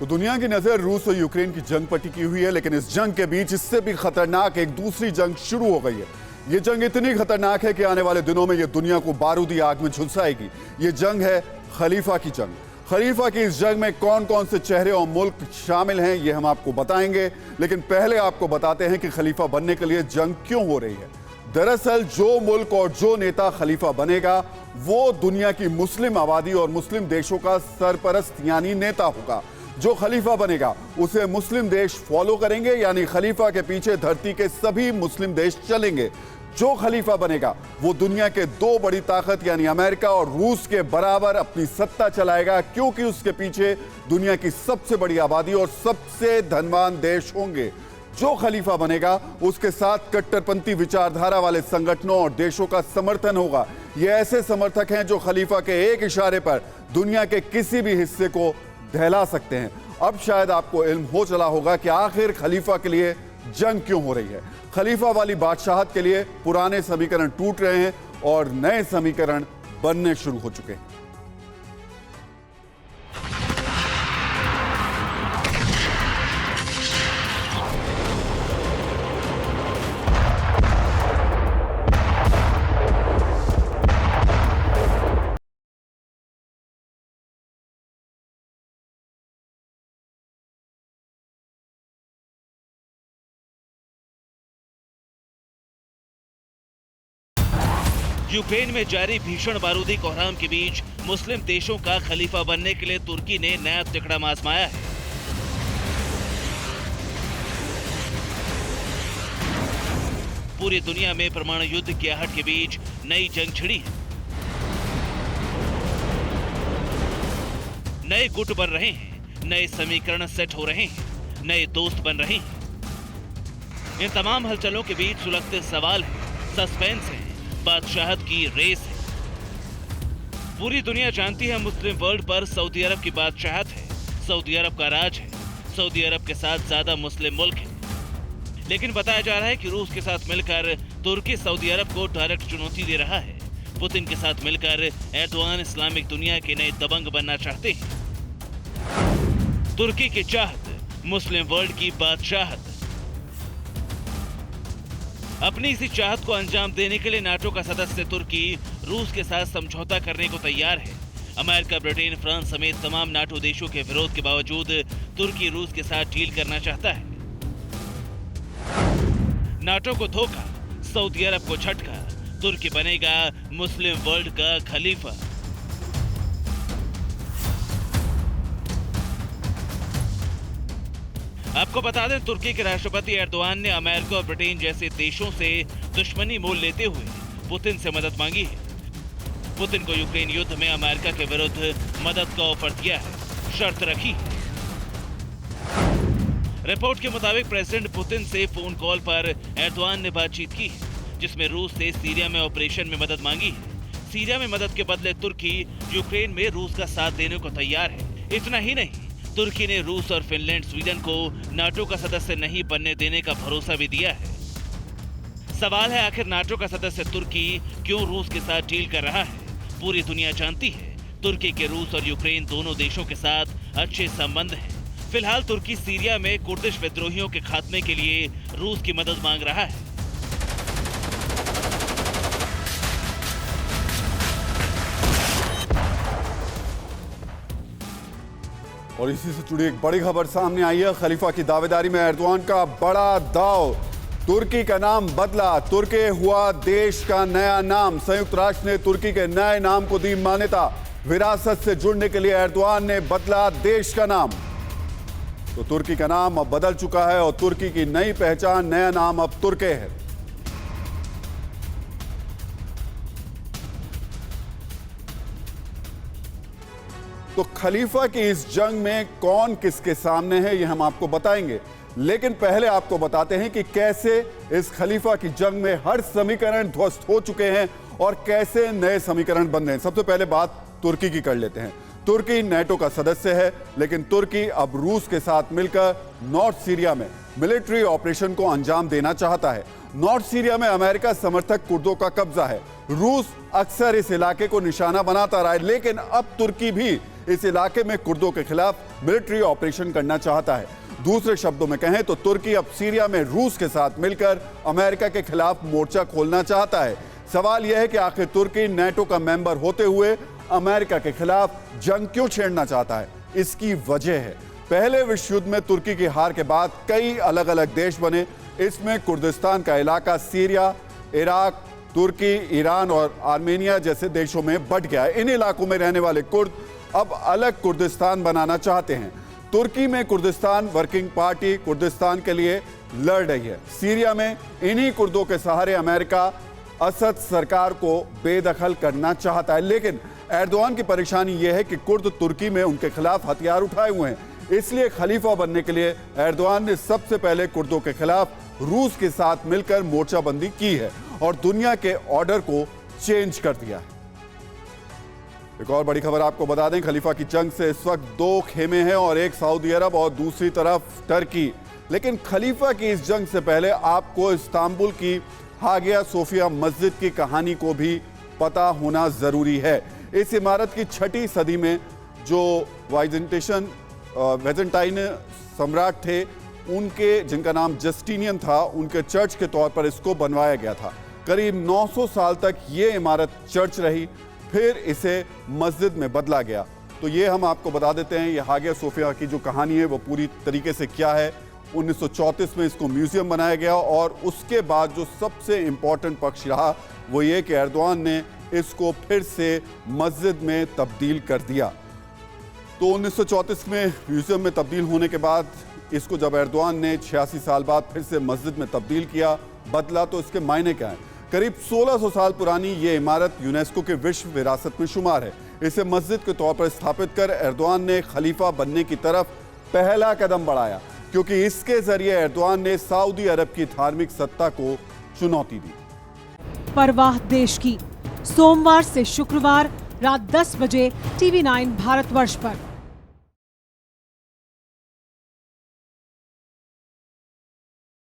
तो दुनिया की नजर रूस और यूक्रेन की जंग पर टिकी हुई है, लेकिन इस जंग के बीच इससे भी खतरनाक एक दूसरी जंग शुरू हो गई है। ये जंग इतनी खतरनाक है कि आने वाले दिनों में ये दुनिया को बारूदी आग में झुलसाएगी। ये जंग है खलीफा की जंग। खलीफा की इस जंग में कौन कौन से चेहरे और मुल्क शामिल हैं, ये हम आपको बताएंगे, लेकिन पहले आपको बताते हैं कि खलीफा बनने के लिए जंग क्यों हो रही है। दरअसल जो मुल्क और जो नेता खलीफा बनेगा वो दुनिया की मुस्लिम आबादी और मुस्लिम देशों का सरपरस्त यानी नेता होगा। जो खलीफा बनेगा उसे मुस्लिम देश फॉलो करेंगे, यानी खलीफा के पीछे धरती के सभी मुस्लिम देश चलेंगे। जो खलीफा बनेगा वो दुनिया के दो बड़ी ताकत यानी अमेरिका और रूस के बराबर अपनी सत्ता चलाएगा, क्योंकि उसके पीछे दुनिया की सबसे बड़ी आबादी और सबसे धनवान देश होंगे। जो खलीफा बनेगा उसके साथ कट्टरपंथी विचारधारा वाले संगठनों और देशों का समर्थन होगा। ये ऐसे समर्थक हैं जो खलीफा के एक इशारे पर दुनिया के किसी भी हिस्से को दहला सकते हैं। अब शायद आपको इल्म हो चला होगा कि आखिर खलीफा के लिए जंग क्यों हो रही है। खलीफा वाली बादशाहत के लिए पुराने समीकरण टूट रहे हैं और नए समीकरण बनने शुरू हो चुके हैं। यूक्रेन में जारी भीषण बारूदी कोहराम के बीच मुस्लिम देशों का खलीफा बनने के लिए तुर्की ने नया तिकड़ा आजमाया है। पूरी दुनिया में परमाणु युद्ध की आहट के बीच नई जंग छिड़ी है। नए गुट बन रहे हैं, नए समीकरण सेट हो रहे हैं, नए दोस्त बन रहे हैं। इन तमाम हलचलों के बीच सुलगते सवाल है, सस्पेंस है, बादशाहत की रेस है। पूरी दुनिया जानती है मुस्लिम वर्ल्ड पर सऊदी अरब की बादशाहत है, सऊदी अरब का राज है, सऊदी अरब के साथ ज्यादा मुस्लिम मुल्क है। लेकिन बताया जा रहा है कि रूस के साथ मिलकर तुर्की सऊदी अरब को डायरेक्ट चुनौती दे रहा है। पुतिन के साथ मिलकर एर्दोआन इस्लामिक दुनिया के नए दबंग बनना चाहते हैं। तुर्की की चाहत, मुस्लिम वर्ल्ड की बादशाहत। अपनी इसी चाहत को अंजाम देने के लिए नाटो का सदस्य तुर्की रूस के साथ समझौता करने को तैयार है। अमेरिका, ब्रिटेन, फ्रांस समेत तमाम नाटो देशों के विरोध के बावजूद तुर्की रूस के साथ डील करना चाहता है। नाटो को धोखा, सऊदी अरब को झटका, तुर्की बनेगा मुस्लिम वर्ल्ड का खलीफा। आपको बता दें, तुर्की के राष्ट्रपति एर्दोआन ने अमेरिका और ब्रिटेन जैसे देशों से दुश्मनी मोल लेते हुए पुतिन से मदद मांगी है। पुतिन को यूक्रेन युद्ध में अमेरिका के विरुद्ध मदद का ऑफर दिया है, शर्त रखी है। रिपोर्ट के मुताबिक प्रेसिडेंट पुतिन से फोन कॉल पर एर्दोआन ने बातचीत की है, जिसमें रूस से सीरिया में ऑपरेशन में मदद मांगी है। सीरिया में मदद के बदले तुर्की यूक्रेन में रूस का साथ देने को तैयार है। इतना ही नहीं, तुर्की ने रूस और फिनलैंड, स्वीडन को नाटो का सदस्य नहीं बनने देने का भरोसा भी दिया है। सवाल है, आखिर नाटो का सदस्य तुर्की क्यों रूस के साथ डील कर रहा है? पूरी दुनिया जानती है तुर्की के रूस और यूक्रेन दोनों देशों के साथ अच्छे संबंध हैं। फिलहाल तुर्की सीरिया में कुर्दिश विद्रोहियों के खात्मे के लिए रूस की मदद मांग रहा है। और इसी से जुड़ी एक बड़ी खबर सामने आई है। खलीफा की दावेदारी में एर्दोआन का बड़ा दाव। तुर्की का नाम बदला, तुर्की हुआ देश का नया नाम। संयुक्त राष्ट्र ने तुर्की के नए नाम को दी मान्यता। विरासत से जुड़ने के लिए एर्दोआन ने बदला देश का नाम। तो तुर्की का नाम अब बदल चुका है और तुर्की की नई पहचान, नया नाम अब तुर्के है। तो खलीफा की इस जंग में कौन किसके सामने है, यह हम आपको बताएंगे, लेकिन पहले आपको बताते हैं कि कैसे इस खलीफा की जंग में हर समीकरण ध्वस्त हो चुके हैं और कैसे नए समीकरण बन रहे हैं। सबसे पहले बात तुर्की की कर लेते हैं। तुर्की नाटो का सदस्य है, लेकिन तुर्की अब रूस के साथ मिलकर नॉर्थ सीरिया में मिलिट्री ऑपरेशन को अंजाम देना चाहता है। नॉर्थ सीरिया में अमेरिका समर्थक कुर्दों का कब्जा है। रूस अक्सर इस इलाके को निशाना बनाता रहा है, लेकिन अब तुर्की भी इस इलाके में कुर्दों के खिलाफ मिलिट्री ऑपरेशन करना चाहता है। दूसरे शब्दों में कहें तो तुर्की अब सीरिया में रूस के साथ मिलकर अमेरिका के खिलाफ मोर्चा खोलना चाहता है। सवाल यह है कि आखिर तुर्की नेटो का मेंबर होते हुए अमेरिका के खिलाफ जंग क्यों छेड़ना चाहता है? इसकी वजह है पहले विश्व युद्ध में तुर्की की हार के बाद कई अलग अलग देश बने। इसमें कुर्दिस्तान का इलाका सीरिया, इराक, तुर्की, ईरान और आर्मेनिया जैसे देशों में बंट गया। इन इलाकों में रहने वाले कुर्द अब अलग कुर्दिस्तान बनाना चाहते हैं। तुर्की में कुर्दिस्तान वर्किंग पार्टी कुर्दिस्तान के लिए लड़ रही है। सीरिया में इन्हीं कुर्दों के सहारे अमेरिका असद सरकार को बेदखल करना चाहता है। लेकिन एर्दोआन की परेशानी यह है कि कुर्द तुर्की में उनके खिलाफ हथियार उठाए हुए हैं। इसलिए खलीफा बनने के लिए एर्दोआन ने सबसे पहले कुर्दों के खिलाफ रूस के साथ मिलकर मोर्चाबंदी की है और दुनिया के ऑर्डर को चेंज कर दिया है। एक और बड़ी खबर आपको बता दें, खलीफा की जंग से इस वक्त दो खेमे हैं और एक सऊदी अरब और दूसरी तरफ टर्की। लेकिन खलीफा की इस जंग से पहले आपको इस्तांबुल की हागिया सोफिया मस्जिद की कहानी को भी पता होना जरूरी है। इस इमारत की 6वीं सदी में जो वाइजेंटाइन सम्राट थे, उनके जिनका नाम जस्टिनियन था, उनके चर्च के तौर पर इसको बनवाया गया था। करीब 900 साल तक ये इमारत चर्च रही, फिर इसे मस्जिद में बदला गया। तो ये हम आपको बता देते हैं, ये हागिया सोफिया की जो कहानी है वो पूरी तरीके से क्या है। 1934 में इसको म्यूजियम बनाया गया और उसके बाद जो सबसे इंपॉर्टेंट पक्ष रहा वो ये कि एर्दोआन ने इसको फिर से मस्जिद में तब्दील कर दिया। तो 1934 में म्यूजियम में तब्दील होने के बाद इसको जब एर्दोआन ने 86 साल बाद फिर से मस्जिद में तब्दील किया, बदला, तो इसके मायने क्या हैं? करीब 1600 साल पुरानी ये इमारत यूनेस्को के विश्व विरासत में शुमार है। इसे मस्जिद के तौर पर स्थापित कर एर्दोआन ने खलीफा बनने की तरफ पहला कदम बढ़ाया, क्योंकि इसके जरिए एर्दोआन ने सऊदी अरब की धार्मिक सत्ता को चुनौती दी। परवाह देश की, सोमवार से शुक्रवार रात 10 बजे TV9 भारतवर्ष पर।